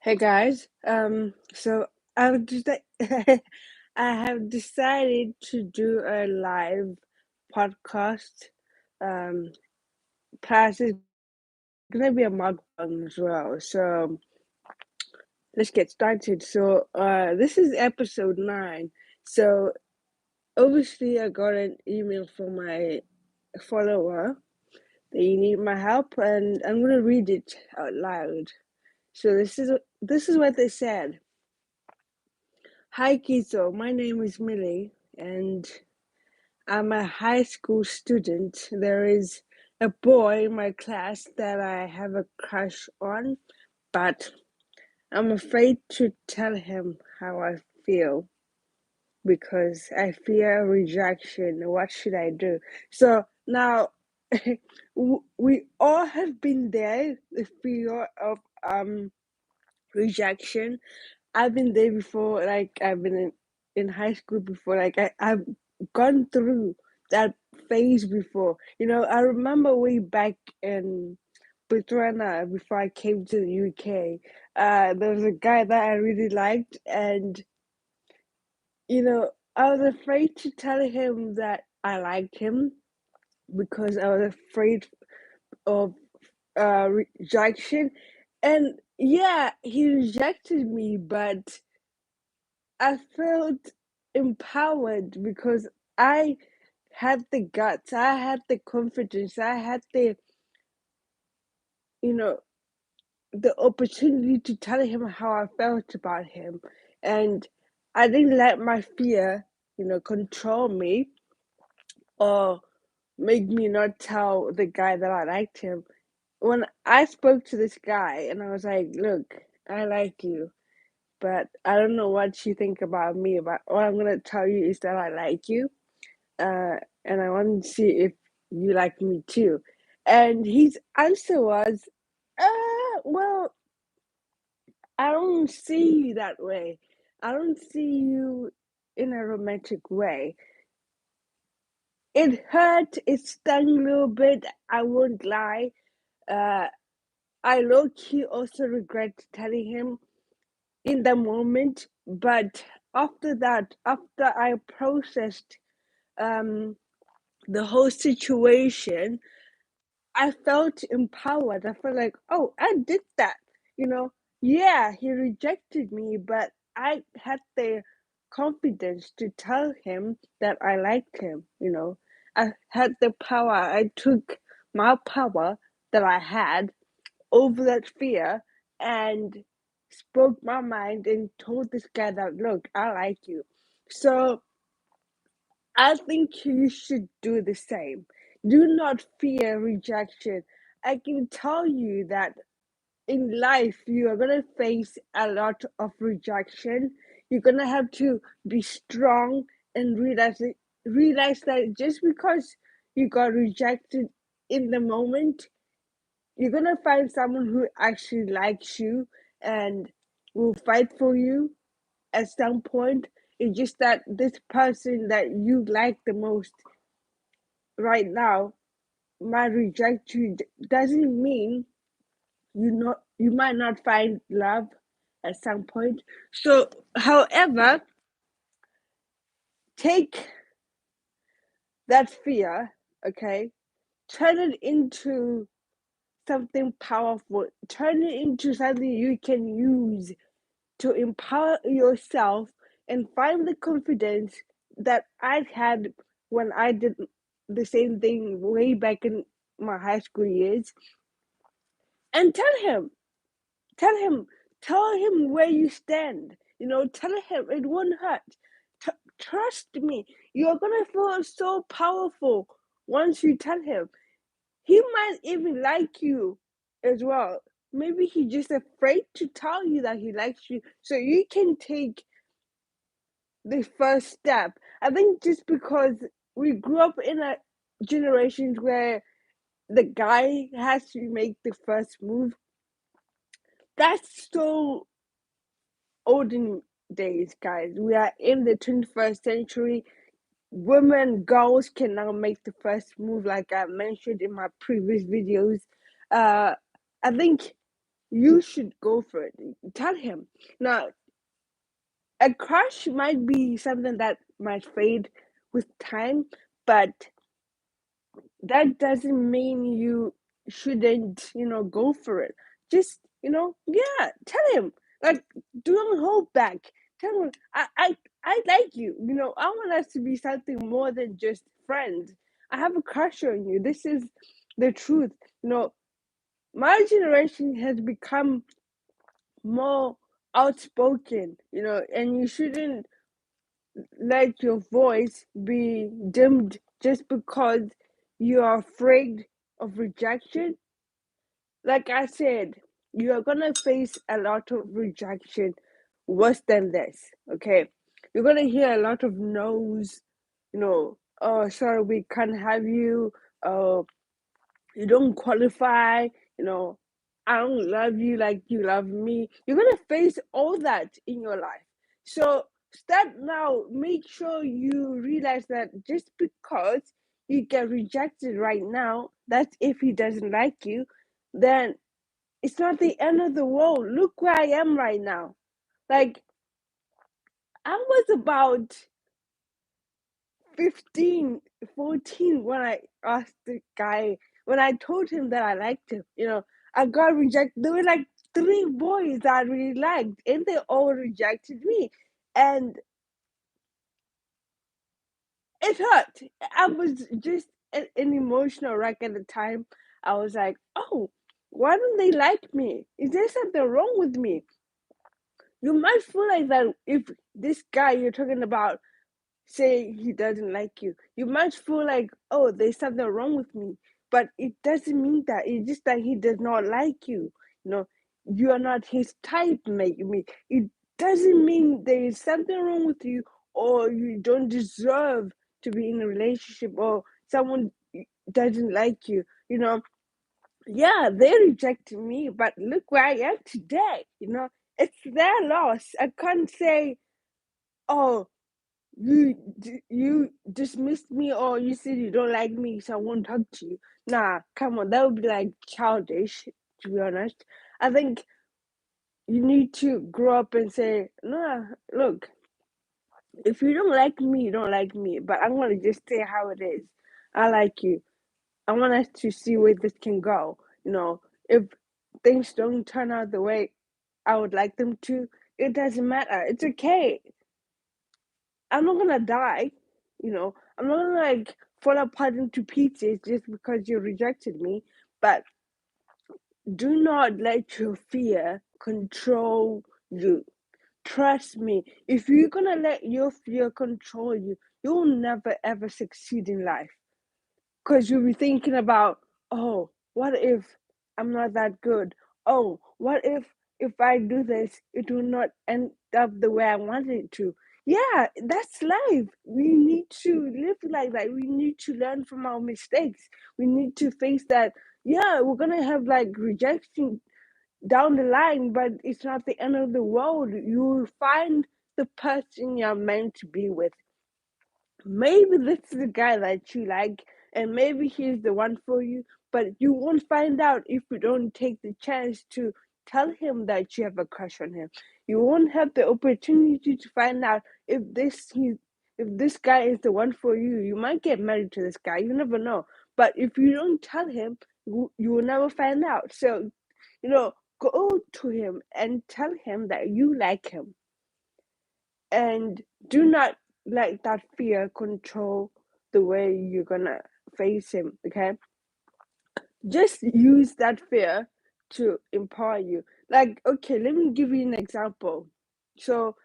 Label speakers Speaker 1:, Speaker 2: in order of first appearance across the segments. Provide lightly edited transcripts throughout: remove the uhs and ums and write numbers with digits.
Speaker 1: Hey guys, so I've just I have decided to do a live podcast. Um, Plus it's gonna be a mukbang as well. So let's get started. So this is episode 9. So obviously I got an email from my follower that you need my help, and I'm gonna read it out loud. So this is what they said. Hi Kizo, my name is Millie and I'm a high school student. There is a boy in my class that I have a crush on, but I'm afraid to tell him how I feel because I fear rejection. What should I do? So now we all have been there, the fear of rejection. I've been there before, like I've been in high school before, like I've gone through that phase before. I remember way back in Botswana before I came to the UK. There was a guy that I really liked, and I was afraid to tell him that I liked him because I was afraid of rejection. And yeah, he rejected me, but I felt empowered because I had the guts, I had the confidence, I had you know, the opportunity to tell him how I felt about him. And I didn't let my fear, control me or make me not tell the guy that I liked him. When I spoke to this guy and I was like, look, I like you, but I don't know what you think about me, but what I'm gonna tell you is that I like you, and I want to see if you like me too. And his answer was, well, I don't see you that way. I don't see you in a romantic way. It hurt, it stung a little bit, I won't lie. Uh, I low key also regret telling him in the moment, but after that, after I processed um, the whole situation, I felt empowered. I felt like, oh, I did that. You know, yeah, he rejected me, but I had the confidence to tell him that I liked him. I had the power. I took my power that I had over that fear and spoke my mind and told this guy that, look, I like you. So I think you should do the same. Do not fear rejection. I can tell you that in life you are going to face a lot of rejection. You're going to have to be strong and realize that just because you got rejected in the moment, you're going to find someone who actually likes you and will fight for you at some point. It's just that this person that you like the most right now might reject you doesn't mean you might not find love at some point. So, however, take that fear, okay, turn it into something powerful, turn it into something you can use to empower yourself and find the confidence that I had when I did the same thing way back in my high school years. And tell him, tell him where you stand. Tell him it won't hurt. Trust me, you're gonna feel so powerful once you tell him. He might even like you as well. Maybe he's just afraid to tell you that he likes you, so you can take the first step. I think just because we grew up in a generations where the guy has to make the first move, that's so olden days, guys. We are in the 21st century. Women, girls can now make the first move, like I mentioned in my previous videos. I think you should go for it. Tell him. Now, a crush might be something that might fade with time, but that doesn't mean you shouldn't, go for it. Just, yeah, tell him. Like, don't hold back. Tell him, I like you. I want us to be something more than just friends. I have a crush on you. This is the truth. My generation has become more outspoken, and you shouldn't let your voice be dimmed just because you are afraid of rejection. Like I said, you are gonna face a lot of rejection worse than this, okay? You're gonna hear a lot of no's, oh, sorry, we can't have you, oh, you don't qualify, you know, I don't love you like you love me. You're gonna face all that in your life. So start now, make sure you realize that just because you get rejected right now, that's if he doesn't like you, then it's not the end of the world. Look where I am right now. Like, I was about 15, 14 when I asked the guy, when I told him that I liked him, I got rejected. There were like three boys that I really liked, and they all rejected me. And it hurt. I was just an emotional wreck at the time. I was like, oh, why don't they like me? Is there something wrong with me? You might feel like that if this guy you're talking about say he doesn't like you. You might feel like, oh, there's something wrong with me. But it doesn't mean that. It's just that he does not like you. You know, you are not his type, maybe. It doesn't mean there is something wrong with you or you don't deserve to be in a relationship or someone doesn't like you. Yeah, they rejected me, but look where I am today. It's their loss. I can't say, oh, you dismissed me or you said you don't like me, so I won't talk to you. Nah, come on, that would be like childish, to be honest. I think you need to grow up and say, nah, look, if you don't like me, you don't like me, but I'm gonna just say how it is. I like you. I want us to see where this can go. If things don't turn out the way I would like them to, it doesn't matter. It's okay. I'm not gonna die, I'm not gonna like fall apart into pieces just because you rejected me. But do not let your fear control you. Trust me, if you're gonna let your fear control you, you'll never ever succeed in life. Because you'll be thinking about, oh, what if I'm not that good? Oh, what if I do this, it will not end up the way I wanted it to? Yeah, that's life. We need to live like that. We need to learn from our mistakes. We need to face that. Yeah, we're gonna have like rejection down the line, but it's not the end of the world. You will find the person you're meant to be with. Maybe this is the guy that you like, and maybe he's the one for you, but you won't find out if you don't take the chance to tell him that you have a crush on him. You won't have the opportunity to find out if this guy is the one for you. You might get married to this guy, you never know. But if you don't tell him, you will never find out. So, go to him and tell him that you like him, and do not let that fear control the way you're gonna face him. Okay, just use that fear to empower you. Like, okay, let me give you an example. So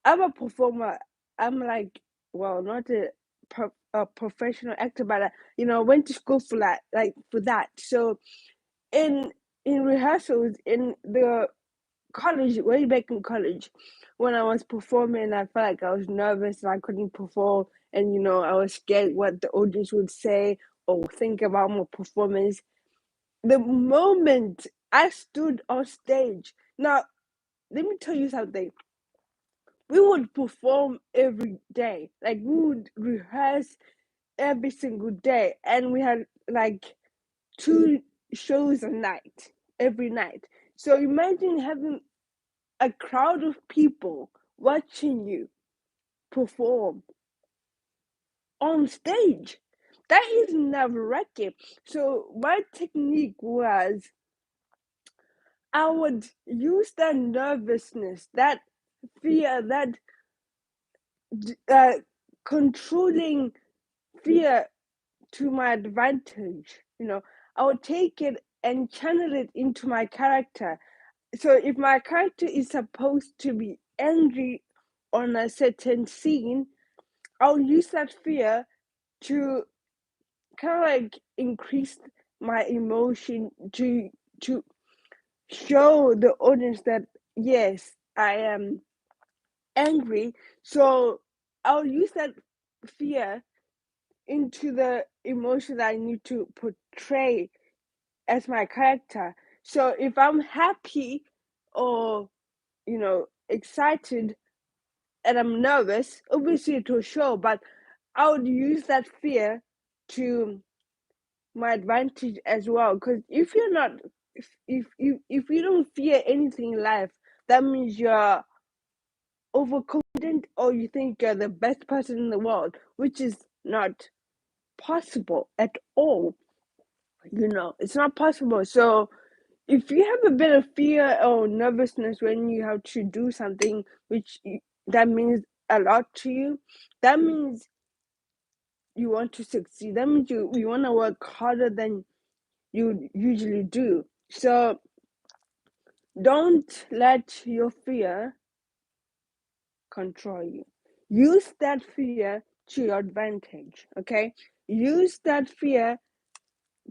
Speaker 1: I'm a performer. I'm like, well, not a professional actor, but went to school for that, for that. So in rehearsals in the college, way back in college, when I was performing, I felt like I was nervous and I couldn't perform, and I was scared what the audience would say or think about my performance. The moment I stood on stage, now let me tell you something. We would perform every day, like we would rehearse every single day, and we had like 2 shows a night. every night. So imagine having a crowd of people watching you perform on stage. That is nerve-wracking. So my technique was I would use that nervousness, that fear, that uh, controlling fear to my advantage. I would take it and channel it into my character. So if my character is supposed to be angry on a certain scene, I'll use that fear to kind of like increase my emotion to show the audience that yes, I am angry. So I'll use that fear into the emotion that I need to portray as my character. So if I'm happy or excited and I'm nervous, obviously it will show, but I would use that fear to my advantage as well. Because if you're not, if you don't fear anything in life, that means you're overconfident or you think you're the best person in the world, which is not possible at all. It's not possible. So if you have a bit of fear or nervousness when you have to do something that means a lot to you, that means you want to succeed. That means you want to work harder than you usually do. So don't let your fear control you. Use that fear to your advantage, okay? Use that fear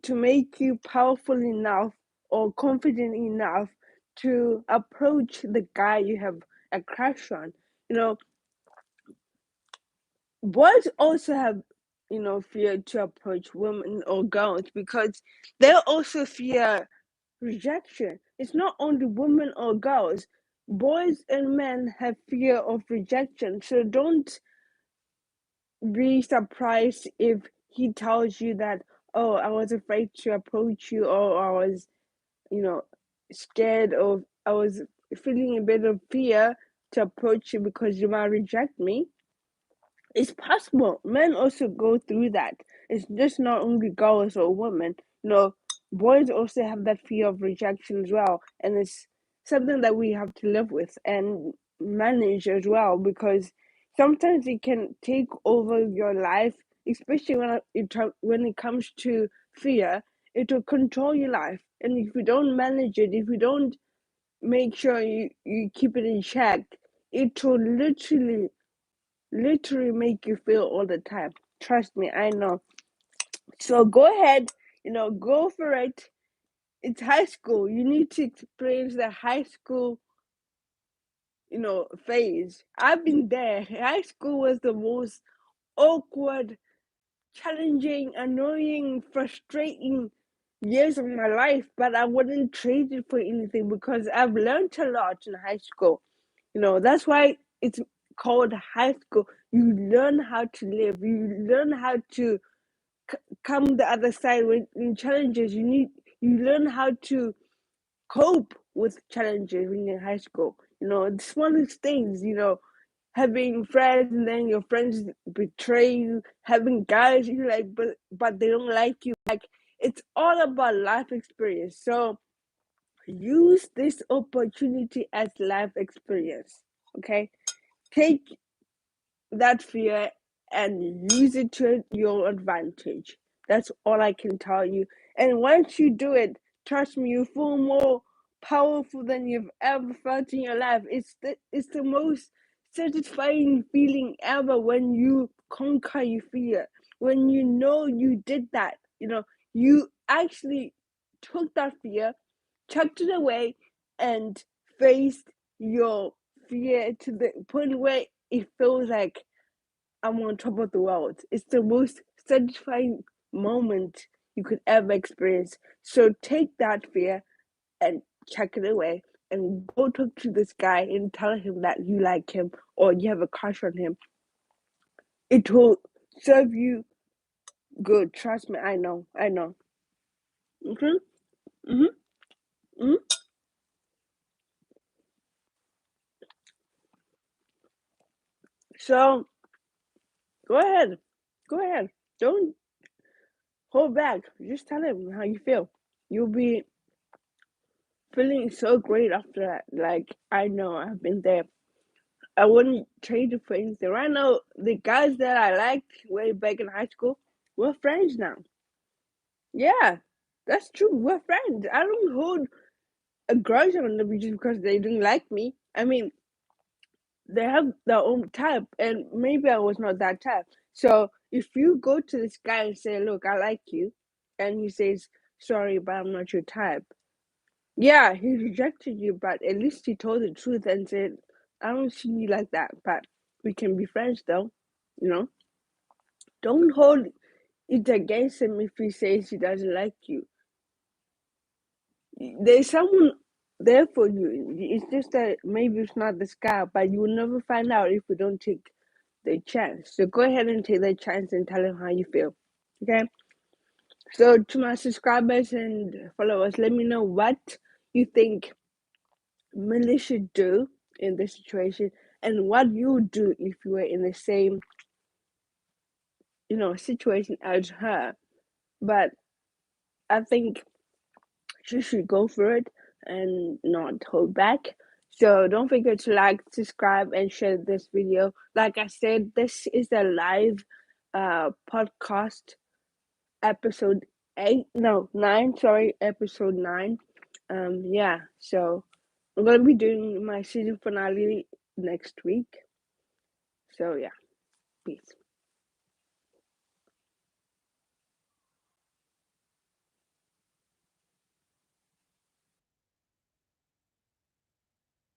Speaker 1: to make you powerful enough or confident enough to approach the guy you have a crush on. You know, boys also have, fear to approach women or girls because they also fear rejection. It's not only women or girls. Boys and men have fear of rejection. So don't be surprised if he tells you that, oh, I was afraid to approach you, or I was, scared, or I was feeling a bit of fear to approach you because you might reject me. It's possible. Men also go through that. It's just not only girls or women. Boys also have that fear of rejection as well, and it's something that we have to live with and manage as well because sometimes it can take over your life, especially when it comes to fear. It will control your life, and if you don't manage it, if you don't make sure you keep it in check, it will literally make you feel all the time. Trust me, I know. So go ahead, go for it. It's high school. You need to experience the high school, phase. I've been there. High school was the most awkward, challenging, annoying, frustrating years of my life, but I wouldn't trade it for anything because I've learned a lot in high school. That's why it's called high school. You learn how to live. You learn how to come the other side when in challenges. You learn how to cope with challenges when you're in high school. The smallest things. Having friends and then your friends betray you. Having guys you like, but they don't like you. Like it's all about life experience. So use this opportunity as life experience. Okay, take that fear and use it to your advantage. That's all I can tell you. And once you do it, trust me, you feel more powerful than you've ever felt in your life. It's the most satisfying feeling ever when you conquer your fear. When you know you did that, you actually took that fear, chucked it away, and faced your fear to the point where it feels like I'm on top of the world. It's the most satisfying moment you could ever experience. So take that fear and chuck it away and go talk to this guy and tell him that you like him or you have a crush on him. It will serve you good. Trust me, I know. Mm-hmm. Mm-hmm. Mm? So go ahead. Go ahead. Don't hold back. Just tell him how you feel. You'll be feeling so great after that. Like, I know I've been there. I wouldn't trade it for anything. Right now, the guys that I liked way back in high school, we're friends now. Yeah, that's true. We're friends. I don't hold a grudge on them just because they didn't like me. I mean, they have their own type, and maybe I was not that type. So if you go to this guy and say, "Look, I like you," and he says, "Sorry, but I'm not your type," yeah, he rejected you, but at least he told the truth and said, "I don't see you like that, but we can be friends, though." You know, don't hold it against him if he says he doesn't like you. There's someone there for you. It's just that maybe it's not this guy, but you will never find out if you don't take the chance. So go ahead and take the chance and tell him how you feel. Okay? So to my subscribers and followers, let me know what you think Millie should do in this situation and what you would do if you were in the same, situation as her. But I think she should go for it and not hold back. So don't forget to like, subscribe, and share this video. Like I said, this is a live podcast, episode 8, no, 9, sorry, episode 9. Yeah, so I'm gonna be doing my season finale next week. So yeah, peace.